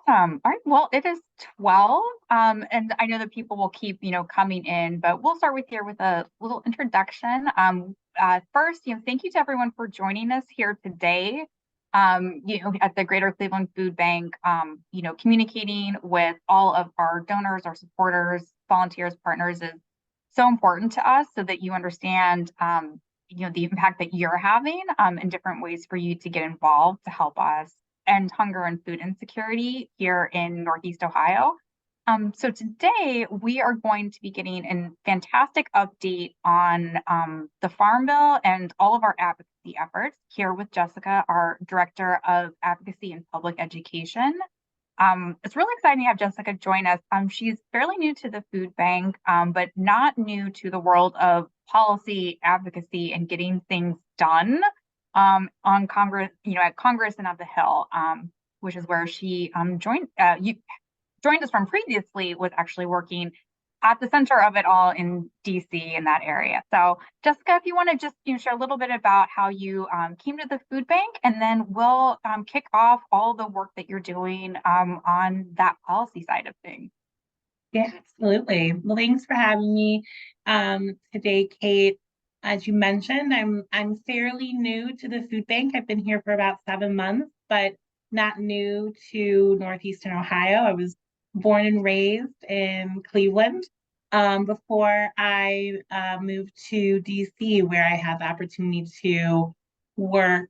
All right. Well, it is 12. And I know that people will keep, coming in, but we'll start with here with a little introduction. First, thank you to everyone for joining us here today. At the Greater Cleveland Food Bank, communicating with all of our donors, our supporters, volunteers, partners is so important to us so that you understand, the impact that you're having, and different ways for you to get involved to help us end hunger and food insecurity here in Northeast Ohio. So today we are going to be getting a fantastic update on the Farm Bill and all of our advocacy efforts here with Jessica, our Director of Advocacy and Public Education. It's really exciting to have Jessica join us. She's fairly new to the food bank, but not new to the world of policy advocacy and getting things done on Congress, at Congress and at the Hill, which is where she joined us from previously, was actually working at the center of it all in DC in that area. So Jessica, if you want to just share a little bit about how you came to the food bank, and then we'll kick off all the work that you're doing on that policy side of things. Yeah, absolutely. Well, thanks for having me today, Kate. As you mentioned, I'm fairly new to the food bank. I've been here for about 7 months, but not new to Northeastern Ohio. I was born and raised in Cleveland before I moved to DC, where I had the opportunity to work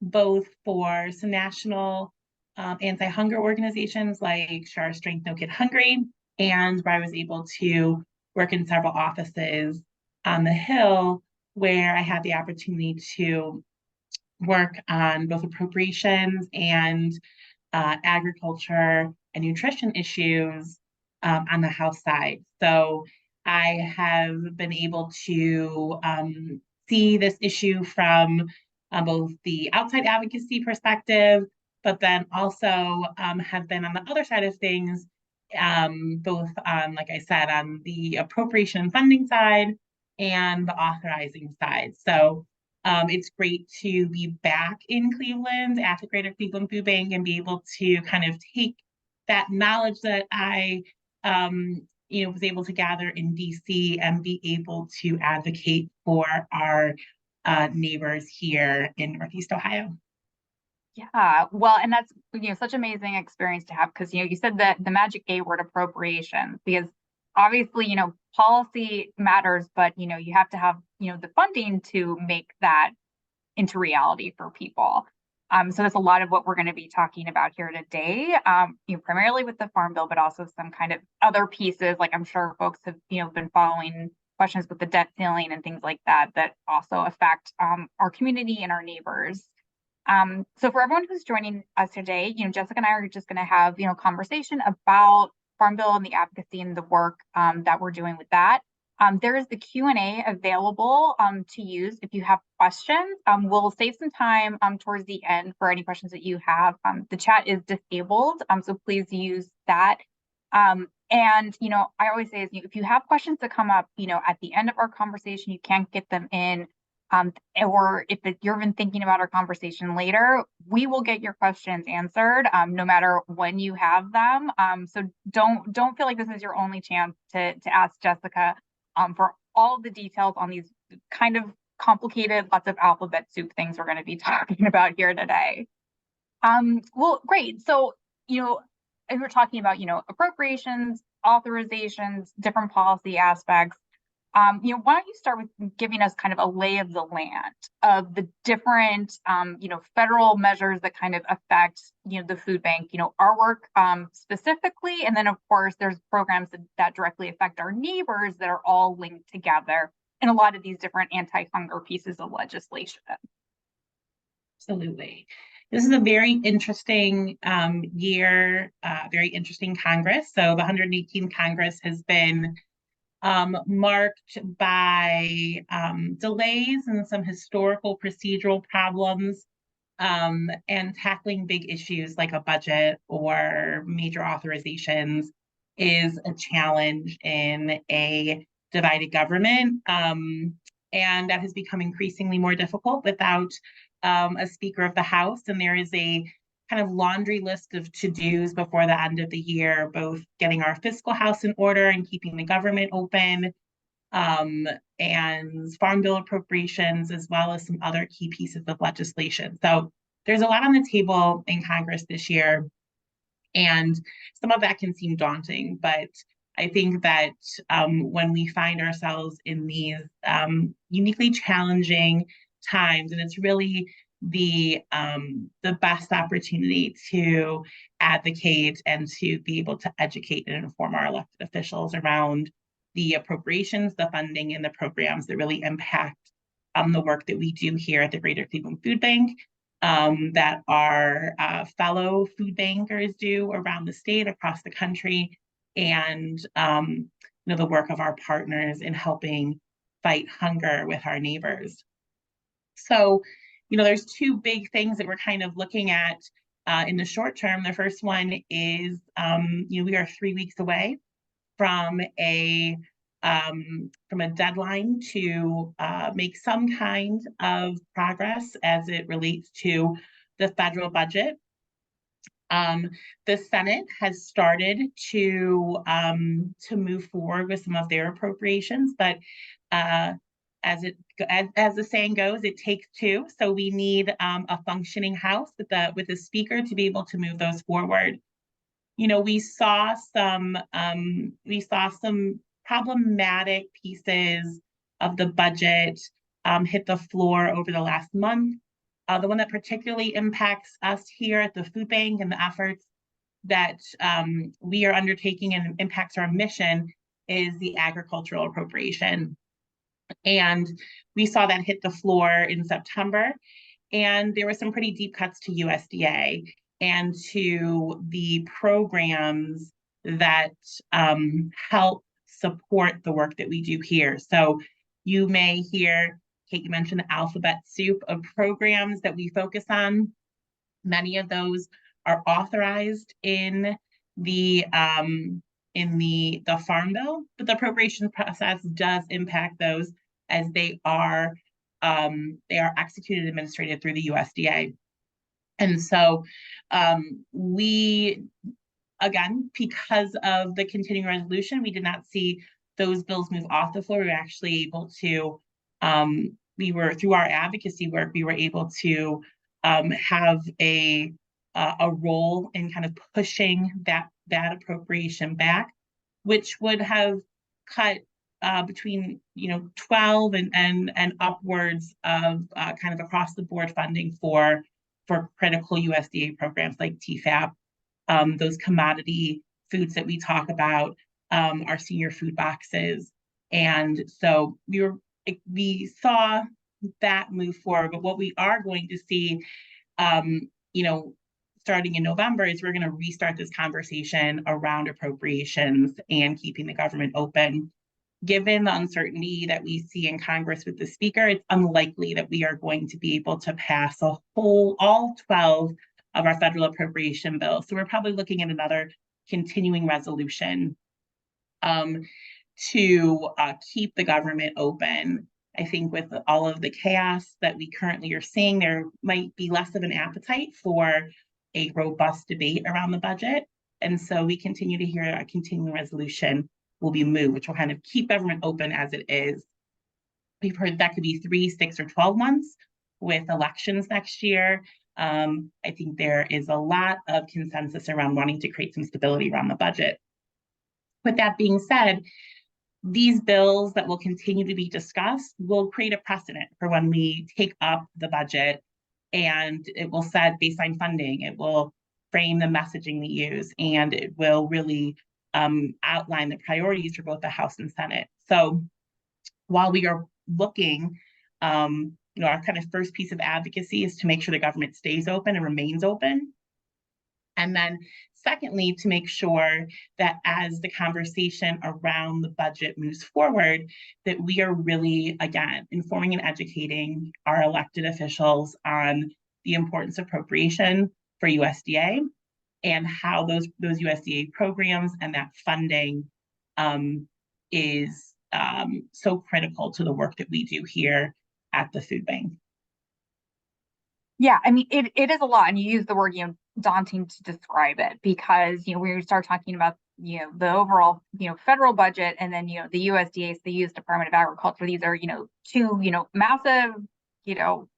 both for some national anti-hunger organizations like Share Our Strength, No Kid Hungry, and where I was able to work in several offices on the Hill, where I had the opportunity to work on both appropriations and agriculture and nutrition issues on the House side. So I have been able to see this issue from both the outside advocacy perspective, but then also have been on the other side of things, both on, like I said, on the appropriation and funding side and the authorizing side. So it's great to be back in Cleveland at the Greater Cleveland Food Bank and be able to kind of take that knowledge that I was able to gather in DC and be able to advocate for our neighbors here in Northeast Ohio. Yeah, well, and that's such amazing experience to have, because you said that the magic A word, appropriations, because obviously policy matters, but you have to have the funding to make that into reality for people. So that's a lot of what we're going to be talking about here today, primarily with the Farm Bill, but also some kind of other pieces, like I'm sure folks have been following questions with the debt ceiling and things like that that also affect our community and our neighbors. So for everyone who's joining us today, Jessica and I are just going to have, conversation about Farm Bill and the advocacy and the work that we're doing with that. There is the Q&A available to use if you have questions. We'll save some time towards the end for any questions that you have. The chat is disabled, so please use that. And, I always say is if you have questions that come up, at the end of our conversation, you can't get them in, or if you're even thinking about our conversation later, we will get your questions answered, no matter when you have them. So don't feel like this is your only chance to ask Jessica for all the details on these kind of complicated, lots of alphabet soup things we're going to be talking about here today. Well, great. So, if we're talking about, appropriations, authorizations, different policy aspects, why don't you start with giving us kind of a lay of the land of the different, federal measures that kind of affect, the food bank, our work specifically, and then of course there's programs that directly affect our neighbors that are all linked together in a lot of these different anti-hunger pieces of legislation. Absolutely. This is a very interesting year, very interesting Congress. So the 118th Congress has been marked by delays and some historical procedural problems, and tackling big issues like a budget or major authorizations is a challenge in a divided government. And that has become increasingly more difficult without a Speaker of the House. And there is a kind of laundry list of to-dos before the end of the year, both getting our fiscal house in order and keeping the government open, and farm bill appropriations, as well as some other key pieces of legislation. So there's a lot on the table in Congress this year, and some of that can seem daunting, but I think that when we find ourselves in these uniquely challenging times, and it's really the best opportunity to advocate and to be able to educate and inform our elected officials around the appropriations, the funding, and the programs that really impact the work that we do here at the Greater Cleveland Food Bank, that our fellow food bankers do around the state, across the country, and the work of our partners in helping fight hunger with our neighbors. So, there's two big things that we're kind of looking at in the short term. The first one is, we are 3 weeks away from a deadline to make some kind of progress as it relates to the federal budget. The Senate has started to move forward with some of their appropriations, but as the saying goes, it takes two. So we need a functioning House with a speaker to be able to move those forward. We saw some problematic pieces of the budget hit the floor over the last month. The one that particularly impacts us here at the food bank and the efforts that we are undertaking and impacts our mission is the agricultural appropriation. And we saw that hit the floor in September, and there were some pretty deep cuts to USDA and to the programs that help support the work that we do here. So you may hear, Kate, you mentioned the alphabet soup of programs that we focus on. Many of those are authorized in the Farm Bill, but the appropriation process does impact those as they are executed and administrated through the USDA. And so we, again, because of the continuing resolution, we did not see those bills move off the floor. We were actually able to, through our advocacy work, we were able to have a role in kind of pushing that appropriation back, which would have cut between 12 and upwards of kind of across the board funding for critical USDA programs like TFAP, those commodity foods that we talk about, our senior food boxes. And so we saw that move forward, but what we are going to see, starting in November, is we're going to restart this conversation around appropriations and keeping the government open. Given the uncertainty that we see in Congress with the speaker, it's unlikely that we are going to be able to pass all 12 of our federal appropriation bills. So we're probably looking at another continuing resolution to keep the government open. I think with all of the chaos that we currently are seeing, there might be less of an appetite for a robust debate around the budget. And so we continue to hear a continuing resolution will be moved, which will kind of keep government open as it is. We've heard that could be 3, 6, or 12 months with elections next year. I think there is a lot of consensus around wanting to create some stability around the budget. With that being said, these bills that will continue to be discussed will create a precedent for when we take up the budget, and it will set baseline funding. It will frame the messaging we use, and it will really outline the priorities for both the House and Senate. So while we are looking, our kind of first piece of advocacy is to make sure the government stays open and remains open. And then secondly, to make sure that as the conversation around the budget moves forward, that we are really, again, informing and educating our elected officials on the importance of appropriation for USDA and how those USDA programs and that funding is so critical to the work that we do here at the food bank. Yeah, I mean, it is a lot. And you use the word, daunting to describe it because, when you start talking about, the overall, federal budget and then, the USDA, so the U.S. Department of Agriculture, these are, two, massive, you know,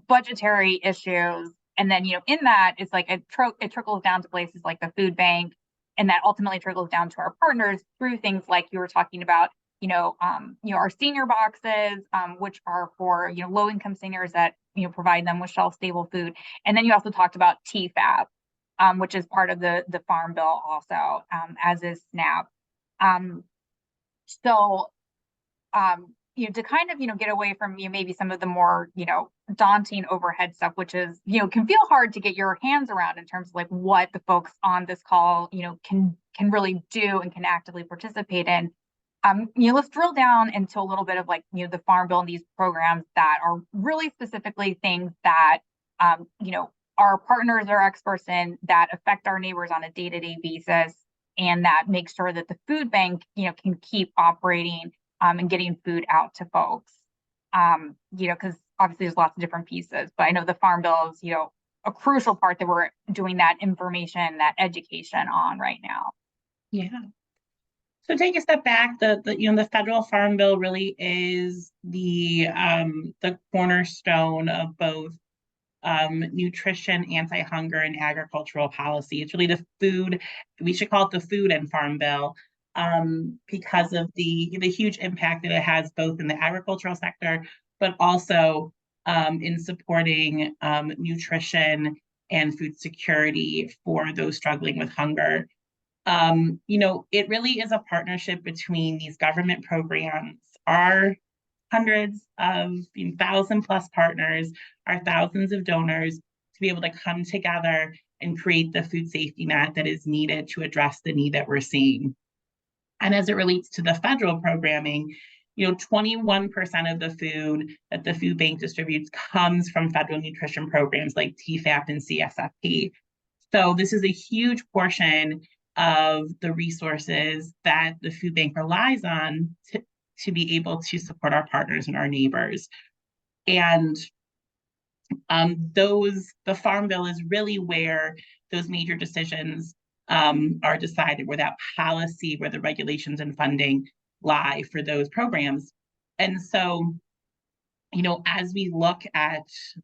budgetary issues. And then, in that, it's like it trickles down to places like the food bank, and that ultimately trickles down to our partners through things like you were talking about, our senior boxes, which are for, low income seniors that, provide them with shelf stable food. And then you also talked about TFAP, which is part of the Farm Bill also, as is SNAP. Um, so to kind of, get away from maybe some of the more, daunting overhead stuff, which is, can feel hard to get your hands around in terms of like what the folks on this call, can really do and can actively participate in. Let's drill down into a little bit of like, the Farm Bill and these programs that are really specifically things that, our partners are experts in, that affect our neighbors on a day-to-day basis, and that make sure that the food bank, can keep operating, and getting food out to folks. Because obviously there's lots of different pieces, but I know the Farm Bill is, a crucial part that we're doing that information, that education on right now. Yeah. So take a step back. The federal Farm Bill really is the cornerstone of both nutrition, anti-hunger, and agricultural policy. It's really we should call it the Food and Farm Bill, because of the huge impact that it has both in the agricultural sector, but also in supporting nutrition and food security for those struggling with hunger. It really is a partnership between these government programs, our hundreds of 1,000+ partners, our thousands of donors, to be able to come together and create the food safety net that is needed to address the need that we're seeing. And as it relates to the federal programming, 21% of the food that the food bank distributes comes from federal nutrition programs like TFAP and CSFP. So this is a huge portion of the resources that the food bank relies on to be able to support our partners and our neighbors. And the Farm Bill is really where those major decisions are decided, where that policy, where the regulations and funding lie for those programs. And so, as we look at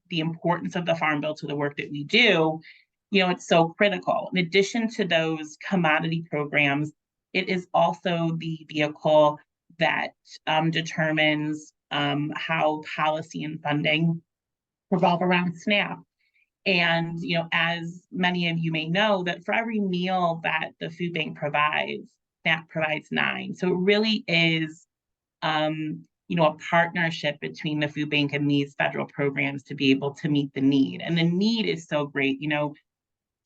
the importance of the Farm Bill to the work that we do, it's so critical. In addition to those commodity programs, it is also the vehicle that determines how policy and funding revolve around SNAP. And, as many of you may know, that for every meal that the food bank provides, SNAP provides 9. So it really is, a partnership between the food bank and these federal programs to be able to meet the need. And the need is so great.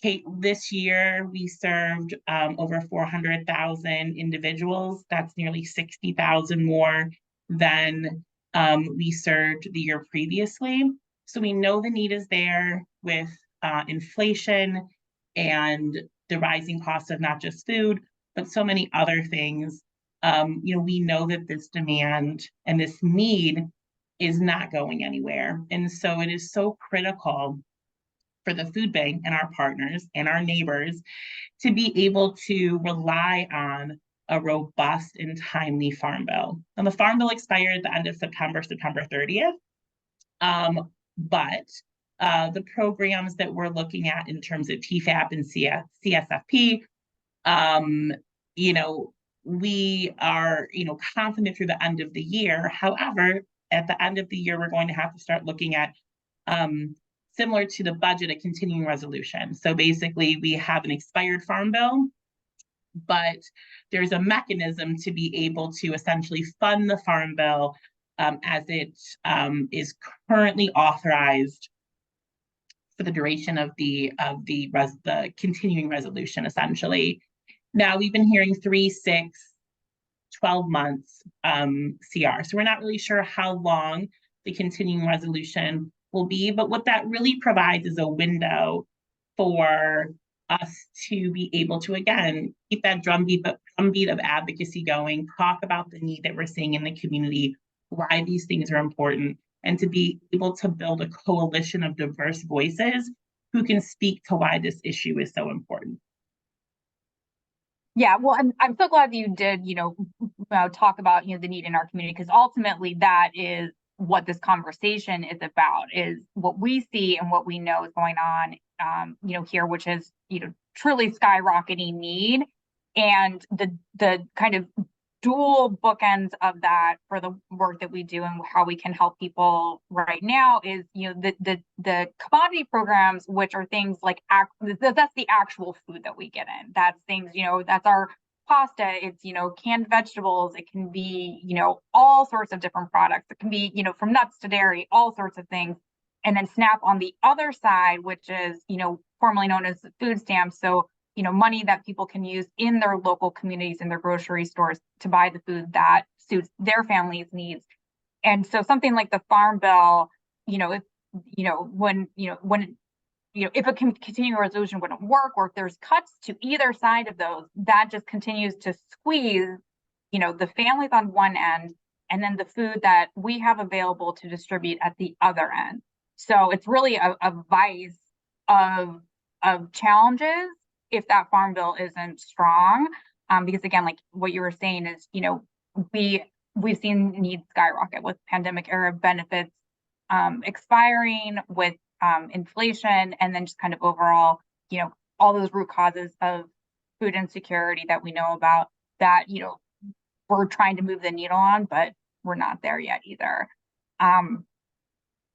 Kate, this year we served over 400,000 individuals. That's nearly 60,000 more than we served the year previously. So we know the need is there with inflation and the rising cost of not just food, but so many other things. We know that this demand and this need is not going anywhere. And so it is so critical for the food bank and our partners and our neighbors to be able to rely on a robust and timely Farm Bill. And the Farm Bill expired at the end of September 30th. But the programs that we're looking at in terms of TFAP and CSFP, we are, confident through the end of the year. However, at the end of the year, we're going to have to start looking at, similar to the budget, a continuing resolution. So basically, we have an expired Farm Bill, but there's a mechanism to be able to essentially fund the Farm Bill as it is currently authorized for the duration of the continuing resolution, essentially. Now, we've been hearing 3, 6, 12 months CR. So we're not really sure how long the continuing resolution will be, but what that really provides is a window for us to be able to, again, keep that drumbeat of advocacy going, talk about the need that we're seeing in the community, why these things are important, and to be able to build a coalition of diverse voices who can speak to why this issue is so important. Yeah, well, I'm so glad that you did, talk about, the need in our community, because ultimately that is what this conversation is about, is what we see and what we know is going on, here, which is, truly skyrocketing need. And the kind of dual bookends of that for the work that we do and how we can help people right now is, the commodity programs, which are things like that's the actual food that we get in. That's things, that's our pasta, it's, canned vegetables, it can be, all sorts of different products. It can be, from nuts to dairy, all sorts of things. And then SNAP on the other side, which is, formerly known as food stamps. So, money that people can use in their local communities, in their grocery stores, to buy the food that suits their family's needs. And so something like the Farm Bill, if, if a continuing resolution wouldn't work, or if there's cuts to either side of those, that just continues to squeeze, the families on one end, and then the food that we have available to distribute at the other end. So it's really a vice of challenges if that Farm Bill isn't strong. Because again, like what you were saying is, we've seen needs skyrocket with pandemic era benefits expiring, with inflation, and then just kind of overall, all those root causes of food insecurity that we know about, that, we're trying to move the needle on, but we're not there yet either.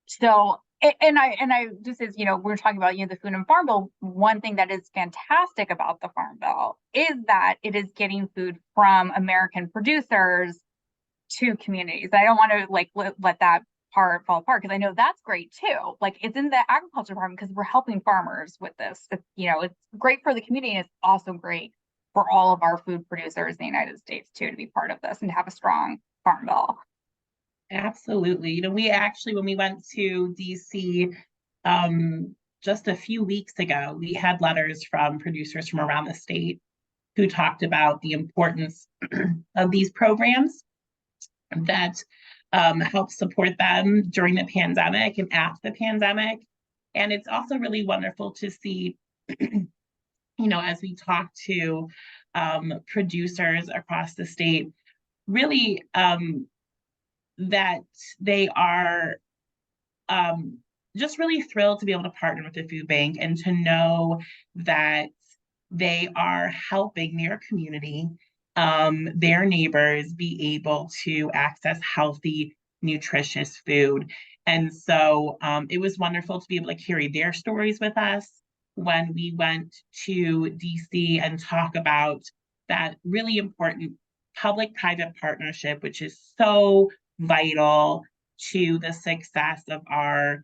So, and I just, as we're talking about, the Food and Farm Bill, one thing that is fantastic about the Farm Bill is that it is getting food from American producers to communities. I don't want to let that part fall apart, because I know that's great too. Like, it's in the agriculture department because we're helping farmers with this. It's great for the community, and it's also great for all of our food producers in the United States too, to be part of this and to have a strong Farm Bill. Absolutely. We actually, when we went to DC just a few weeks ago, we had letters from producers from around the state who talked about the importance of these programs that help support them during the pandemic and after the pandemic. And it's also really wonderful to see, as we talk to producers across the state, really that they are just really thrilled to be able to partner with the food bank and to know that they are helping their community, their neighbors, be able to access healthy, nutritious food. And so it was wonderful to be able to carry their stories with us when we went to DC and talk about that really important public-private partnership, which is so vital to the success of our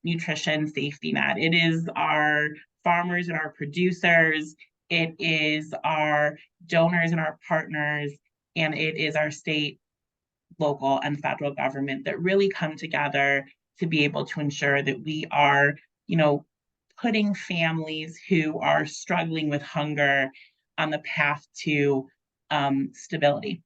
nutrition safety net. It is our farmers and our producers, it is our donors and our partners, and it is our state, local, and federal government that really come together to be able to ensure that we are, putting families who are struggling with hunger on the path to stability.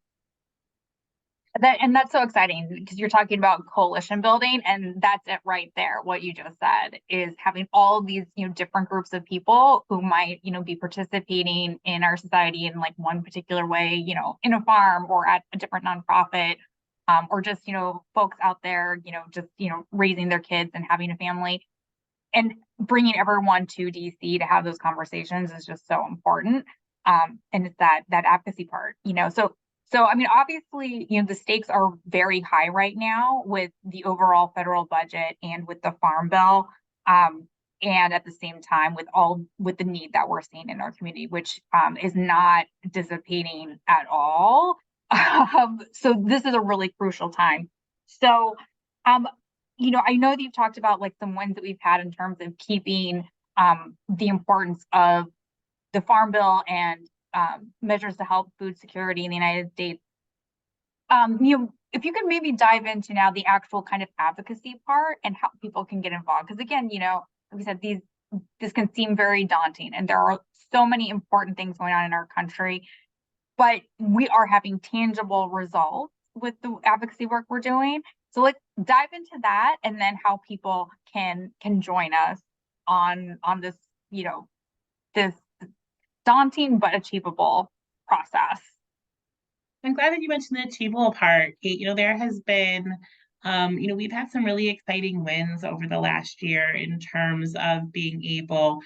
And that's so exciting, because you're talking about coalition building, and that's it right there. What you just said is having all of these, different groups of people who might, be participating in our society in like one particular way, in a farm or at a different nonprofit, or just, folks out there, just, raising their kids and having a family, and bringing everyone to DC to have those conversations is just so important. And it's that advocacy part, So, I mean, obviously, the stakes are very high right now with the overall federal budget and with the Farm Bill. And at the same time, with the need that we're seeing in our community, which is not dissipating at all. So this is a really crucial time. So, I know that you've talked about like some wins that we've had in terms of keeping the importance of the Farm Bill and measures to help food security in the United States. If you could maybe dive into now the actual kind of advocacy part and how people can get involved, because again, like we said, this can seem very daunting, and there are so many important things going on in our country, but we are having tangible results with the advocacy work we're doing. So let's dive into that, and then how people can join us on this, this daunting but achievable process. I'm glad that you mentioned the achievable part, Kate. There has been, we've had some really exciting wins over the last year in terms of being able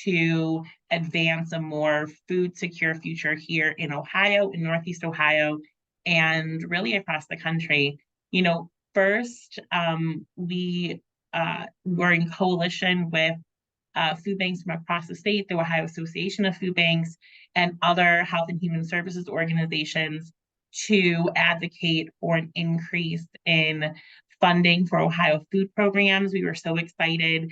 to advance a more food secure future here in Ohio, in Northeast Ohio, and really across the country. First, we were in coalition with food banks from across the state, the Ohio Association of Food Banks, and other health and human services organizations to advocate for an increase in funding for Ohio food programs. We were so excited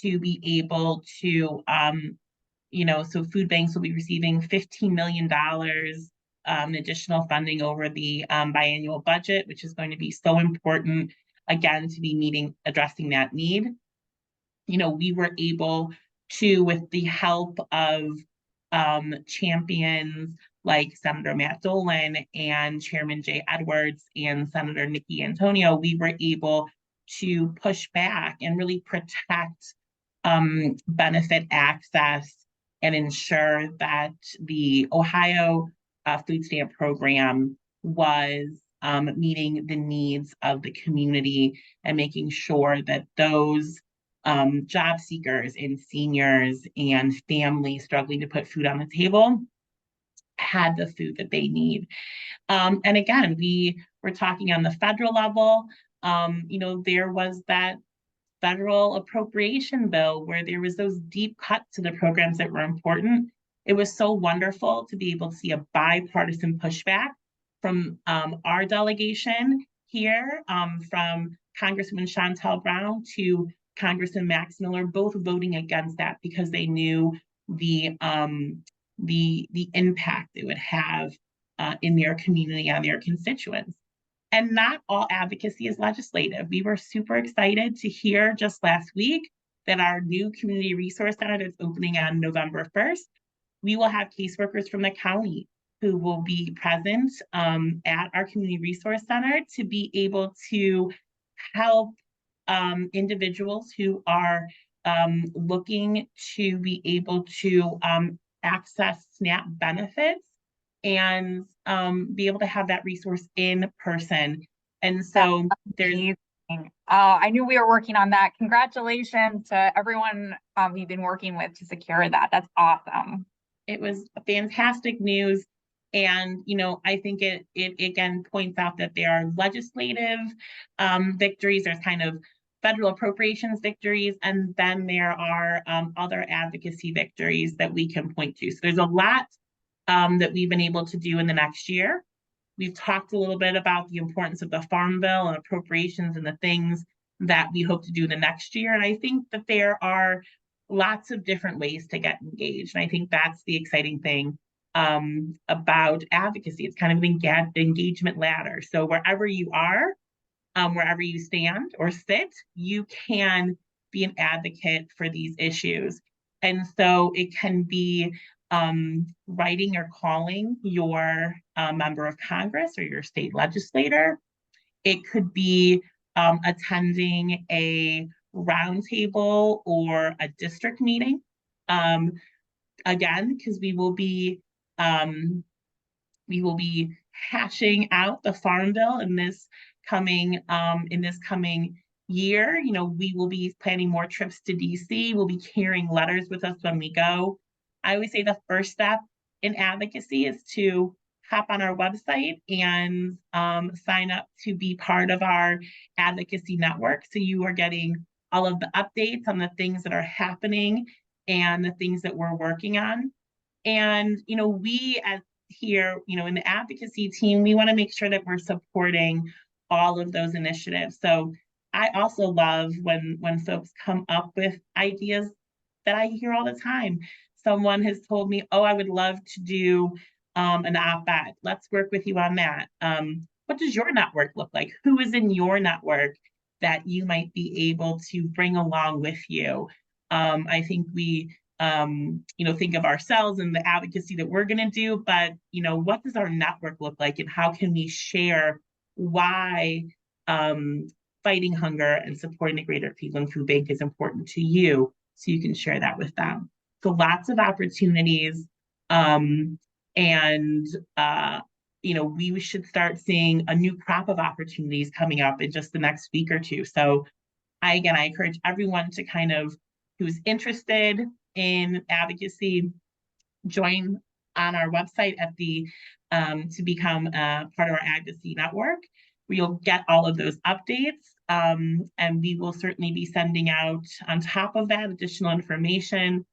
to be able to, so food banks will be receiving $15 million additional funding over the biannual budget, which is going to be so important, again, to be addressing that need. We were able to, with the help of champions like Senator Matt Dolan and Chairman Jay Edwards and Senator Nikki Antonio, we were able to push back and really protect benefit access and ensure that the Ohio food stamp program was meeting the needs of the community and making sure that those job seekers and seniors and families struggling to put food on the table had the food that they need. And again, we were talking on the federal level. There was that federal appropriation bill where there was those deep cuts to the programs that were important. It was so wonderful to be able to see a bipartisan pushback from our delegation here, from Congresswoman Shontel Brown to Congressman Max Miller, both voting against that because they knew the impact it would have in their community on their constituents. And not all advocacy is legislative. We were super excited to hear just last week that our new community resource center that's opening on November 1st, we will have caseworkers from the county who will be present at our community resource center to be able to help individuals who are looking to be able to access SNAP benefits and be able to have that resource in person. And so there's I knew we were working on that. Congratulations to everyone we've been working with to secure that. That's awesome. It was fantastic news. And, I think it again points out that there are legislative victories. There's kind of federal appropriations victories, and then there are other advocacy victories that we can point to. So there's a lot that we've been able to do in the next year. We've talked a little bit about the importance of the Farm Bill and appropriations and the things that we hope to do the next year. And I think that there are lots of different ways to get engaged. And I think that's the exciting thing about advocacy. It's kind of an engagement ladder. So wherever you are, wherever you stand or sit, you can be an advocate for these issues. And so it can be writing or calling your member of Congress or your state legislator. It could be attending a roundtable or a district meeting. Again, because we will be hashing out the Farm Bill in this coming year. We will be planning more trips to DC. We'll be carrying letters with us when we go. I always say the first step in advocacy is to hop on our website and sign up to be part of our advocacy network. So you are getting all of the updates on the things that are happening and the things that we're working on. And, we as here, in the advocacy team, we want to make sure that we're supporting all of those initiatives. So I also love when folks come up with ideas that I hear all the time. Someone has told me, oh, I would love to do an op-ed. Let's work with you on that. What does your network look like? Who is in your network that you might be able to bring along with you? I think we, think of ourselves and the advocacy that we're going to do, but, what does our network look like and how can we share why fighting hunger and supporting the Greater Cleveland Food Bank is important to you so you can share that with them. So lots of opportunities. And we should start seeing a new crop of opportunities coming up in just the next week or two. So I encourage everyone to who's interested in advocacy, join on our website at to become a part of our advocacy network, where you'll get all of those updates. And we will certainly be sending out, on top of that, additional information.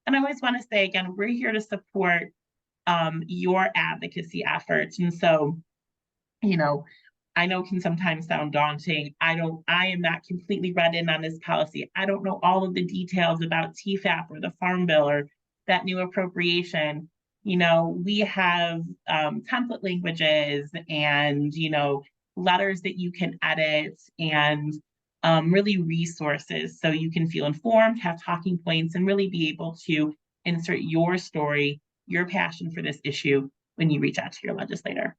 And I always want to say, again, we're here to support your advocacy efforts. And so, I know can sometimes sound daunting. I am not completely read in on this policy. I don't know all of the details about TFAP or the Farm Bill or that new appropriation. We have template languages and, letters that you can edit and really resources so you can feel informed, have talking points, and really be able to insert your story, your passion for this issue when you reach out to your legislator.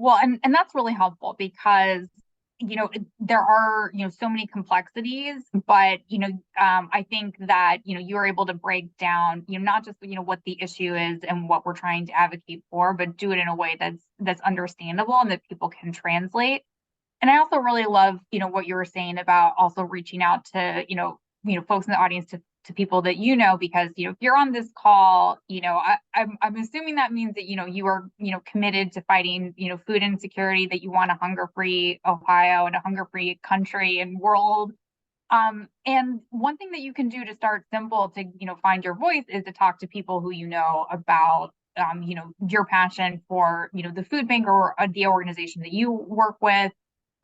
Well, and that's really helpful because, there are, so many complexities, but, I think that, you are able to break down, not just, what the issue is and what we're trying to advocate for, but do it in a way that's understandable and that people can translate. And I also really love, what you were saying about also reaching out to, folks in the audience, to people that because if you're on this call, I'm assuming that means that you are committed to fighting food insecurity, that you want a hunger-free Ohio and a hunger-free country and world. And one thing that you can do to start simple to find your voice is to talk to people who about your passion for the food bank or the organization that you work with.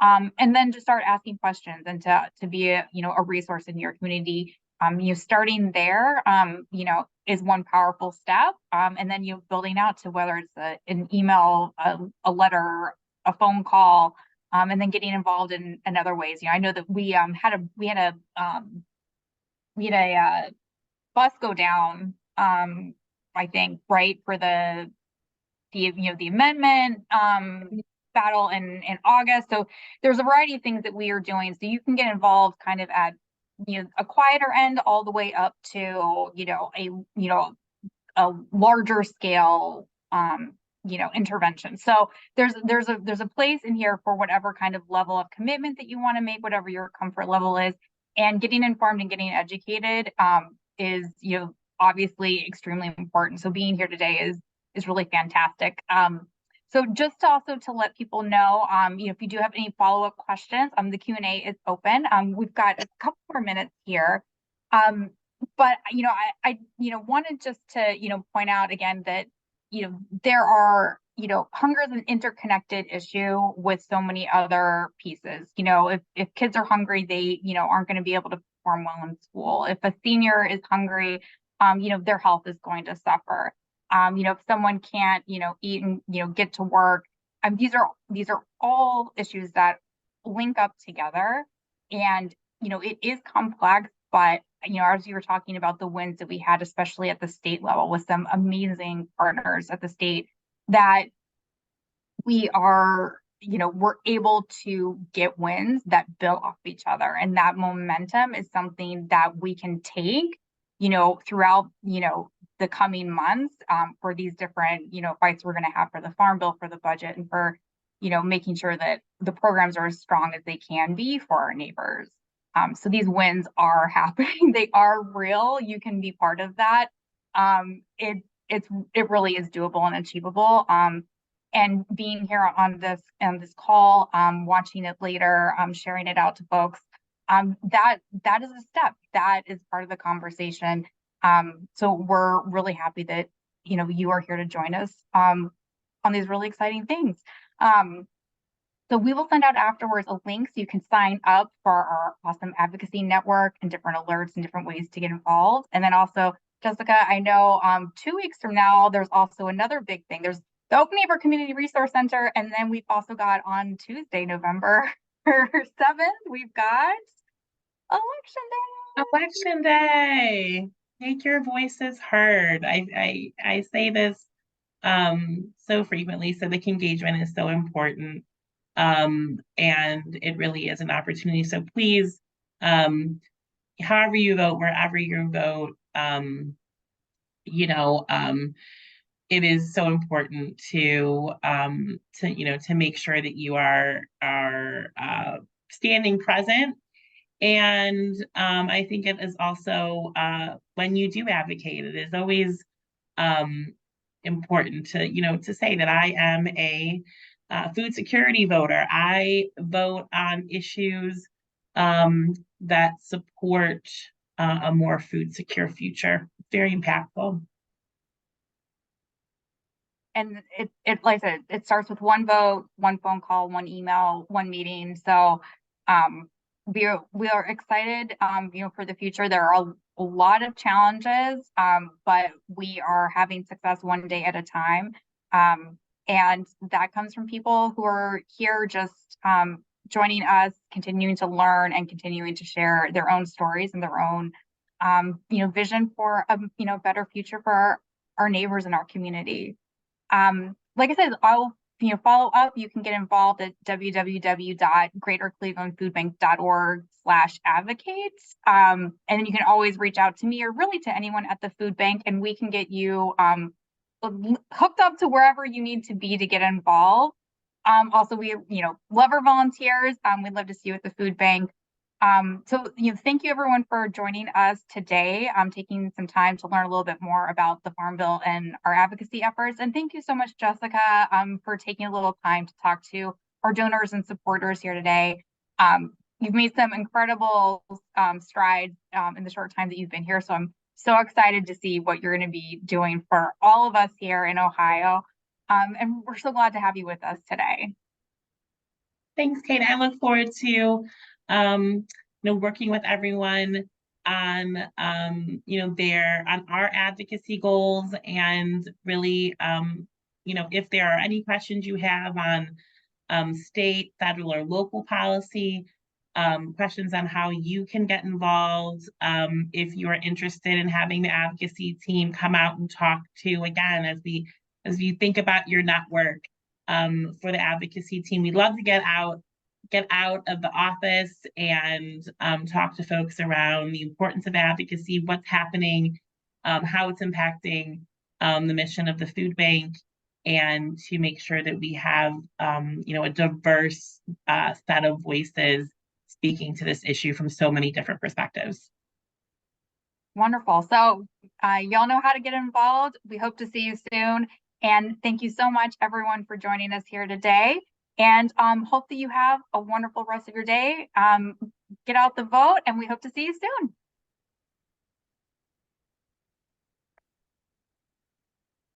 And then to start asking questions and to be a resource in your community. Starting there, is one powerful step. And then building out to whether it's an email, a letter, a phone call, and then getting involved in other ways. I know that we had a bus go down, I think, right, for the amendment battle in August. So there's a variety of things that we are doing. So you can get involved kind of at a quieter end all the way up to a larger scale intervention. So there's a place in here for whatever kind of level of commitment that you want to make, whatever your comfort level is. And getting informed and getting educated is obviously extremely important. So being here today is really fantastic. So just to let people know, if you do have any follow-up questions, the Q&A is open. We've got a couple more minutes here. But, I wanted just to, point out again that, there are, hunger is an interconnected issue with so many other pieces. If kids are hungry, they, aren't going to be able to perform well in school. If a senior is hungry, their health is going to suffer. If someone can't, eat and, get to work, these are all issues that link up together. And, it is complex, but, as you were talking about the wins that we had, especially at the state level with some amazing partners at the state, that we are, we're able to get wins that build off each other. And that momentum is something that we can take, throughout, the coming months for these different, fights we're going to have for the Farm Bill, for the budget, and for, making sure that the programs are as strong as they can be for our neighbors. So these wins are happening. They are real. You can be part of that. It really is doable and achievable. And being here on this call, watching it later, sharing it out to folks, that is a step. That is part of the conversation. So we're really happy that you are here to join us on these really exciting things. So we will send out afterwards a link so you can sign up for our awesome advocacy network and different alerts and different ways to get involved. And then also, Jessica, I know 2 weeks from now, there's also another big thing. There's the Oak Neighbor Community Resource Center. And then we've also got on Tuesday, November 7th, we've got Election Day. Election Day. Make your voices heard. I say this so frequently. Civic engagement is so important. And it really is an opportunity. So please however you vote, wherever you vote, you know, it is so important to to make sure that you are standing present. And I think it is also when you do advocate, it is always um, important to to say that I am a food security voter. I vote on issues that support a more food secure future. Very impactful. And it like I said, it starts with one vote, one phone call, one email, one meeting. So we are excited for the future. There are a lot of challenges, but we are having success one day at a time. And that comes from people who are here just joining us, continuing to learn and continuing to share their own stories and their own vision for a better future for our neighbors and our community. Like I said, I'll follow up. You can get involved at www.greaterclevelandfoodbank.org/advocate. And then you can always reach out to me or really to anyone at the food bank, and we can get you hooked up to wherever you need to be to get involved. Also, we love our volunteers. We'd love to see you at the food bank. So thank you everyone for joining us today. Taking some time to learn a little bit more about the Farm Bill and our advocacy efforts. And thank you so much, Jessica, for taking a little time to talk to our donors and supporters here today. You've made some incredible strides in the short time that you've been here. So I'm so excited to see what you're going to be doing for all of us here in Ohio. And we're so glad to have you with us today. Thanks, Kate. I look forward to working with everyone on on our advocacy goals, and really if there are any questions you have on state, federal, or local policy, questions on how you can get involved, if you are interested in having the advocacy team come out and talk to, again, as you think about your network, for the advocacy team. We'd love to get out of the office and talk to folks around the importance of advocacy, what's happening, how it's impacting the mission of the food bank, and to make sure that we have a diverse set of voices speaking to this issue from so many different perspectives. Wonderful. So y'all know how to get involved. We hope to see you soon. And thank you so much, everyone, for joining us here today. And hope that you have a wonderful rest of your day. Get out the vote, and we hope to see you soon.